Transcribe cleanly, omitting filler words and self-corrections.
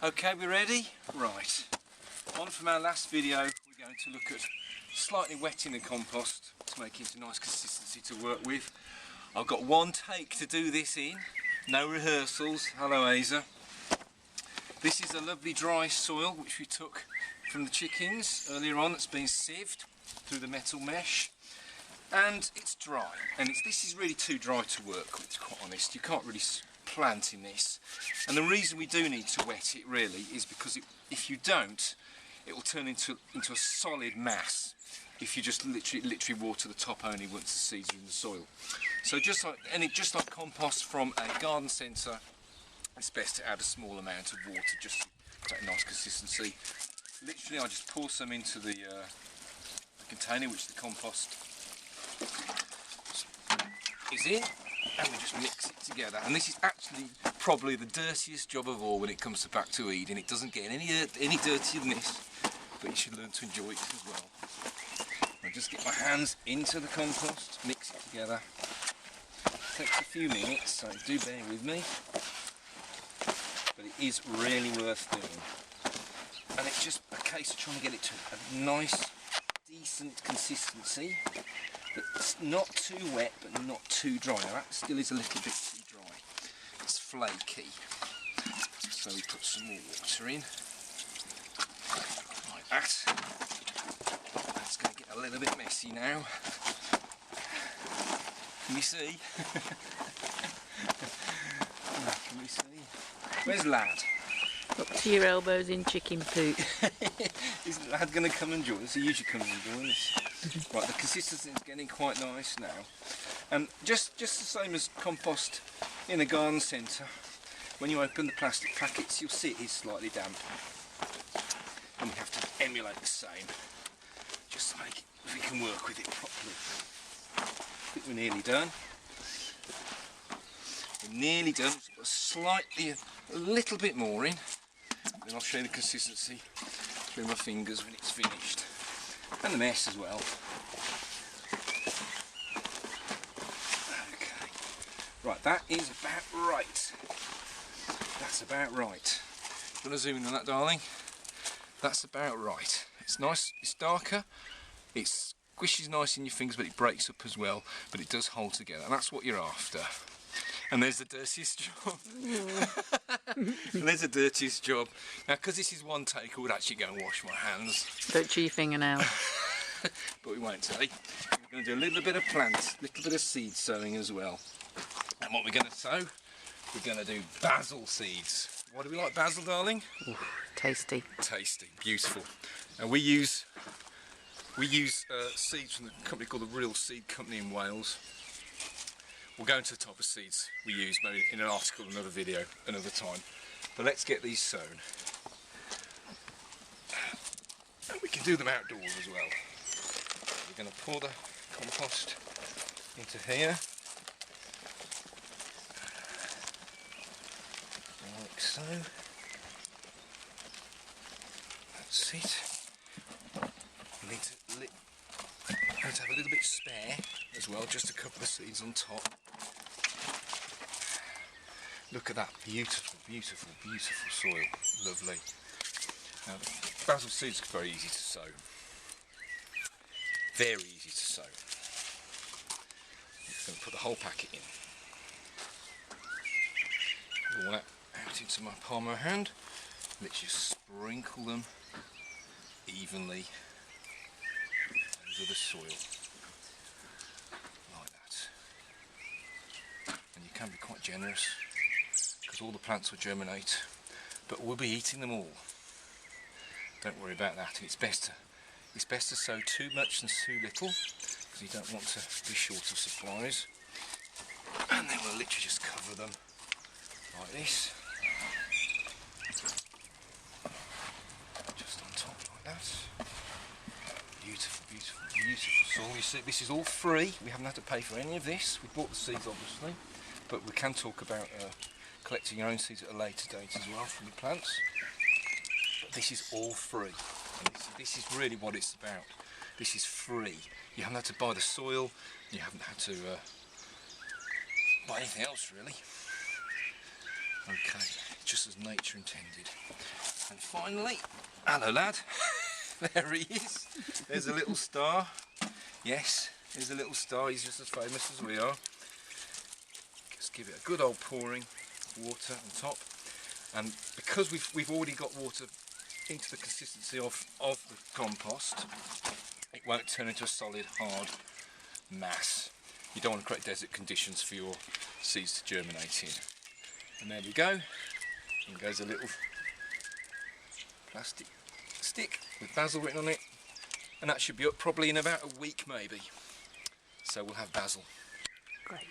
Okay, we ready? Right. On from our last video, we're going to look at slightly wetting the compost to make it into nice consistency to work with. I've got one take to do this in, no rehearsals. Hello, Asa. This is a lovely dry soil which we took from the chickens earlier on. It's been sieved through the metal mesh, and it's dry. And this is really too dry to work with, to be quite honest. You can't really plant in this. And the reason we do need to wet it really is because if you don't, it will turn into a solid mass if you just literally water the top only once the seeds are in the soil. So just like compost from a garden centre, it's best to add a small amount of water just to get a nice consistency. Literally, I just pour some into the container which the compost is in, and we just mix it together. And this is actually probably the dirtiest job of all when it comes to back to Eden. It doesn't get any dirtier than this, but you should learn to enjoy it as well. I just get my hands into the compost, mix it together. It takes a few minutes, so do bear with me. But it is really worth doing. And it's just a case of trying to get it to a nice, decent consistency. It's not too wet, but not too dry. Now that still is a little bit too dry. It's flaky. So we put some more water in. Like that. That's going to get a little bit messy now. Can you see? Can we see? Where's Lad? Up to your elbows in chicken poop. Is Lad going to come and join us? He usually comes and joins us. Right, the consistency is getting quite nice now. And just the same as compost in a garden centre, when you open the plastic packets, you'll see it is slightly damp. And we have to emulate the same, just to make it, if we can work with it properly. I think we're nearly done. We're nearly done. A little bit more in. Then I'll show you the consistency through my fingers when it's finished. And the mess as well. Okay. Right, that is about right. That's about right. You want to zoom in on that, darling? That's about right. It's nice, it's darker, it squishes nice in your fingers, but it breaks up as well, but it does hold together, and that's what you're after. And there's the dirtiest job. And there's the dirtiest job. Now, because this is one take, I would actually go and wash my hands. Don't chew your fingernails. But we won't take. We're going to do a little bit of plants, a little bit of seed sowing as well. And what we're going to sow, we're going to do basil seeds. Why do we like basil, darling? Ooh, tasty. Tasty, beautiful. And we use seeds from the company called the Real Seed Company in Wales. We'll go into the type of seeds we use maybe in an article, another video, another time. But let's get these sown. And we can do them outdoors as well. We're going to pour the compost into here. Like so. That's it. We need to have a little bit spare as well, just to cover the seeds on top. Look at that beautiful, beautiful, beautiful soil. Lovely. Now, the basil seeds are very easy to sow. Very easy to sow. I'm going to put the whole packet in. All that out into my palm of my hand. Let's just sprinkle them evenly over the soil. Like that. And you can be quite generous, because all the plants will germinate, but we'll be eating them all. Don't worry about that. And it's best to sow too much than too little, because you don't want to be short of supplies. And then we'll literally just cover them like this, just on top like that. Beautiful, beautiful, beautiful soil. You see, this is all free. We haven't had to pay for any of this. We bought the seeds, obviously, but we can talk about collecting your own seeds at a later date as well from the plants. But this is all free, and this is really what it's about. This is free. You haven't had to buy the soil. You haven't had to buy anything else, really. Okay, just as nature intended. finally. Hello, lad. There he is. There's a little star. Yes, there's a little star. He's just as famous as we are. Just give it a good old pouring of water on top. And because we've already got water into the consistency of the compost, it won't turn into a solid, hard mass. You don't want to create desert conditions for your seeds to germinate in. And there we go. And goes a little plastic stick with basil written on it, and that should be up probably in about a week maybe. So we'll have basil. Great.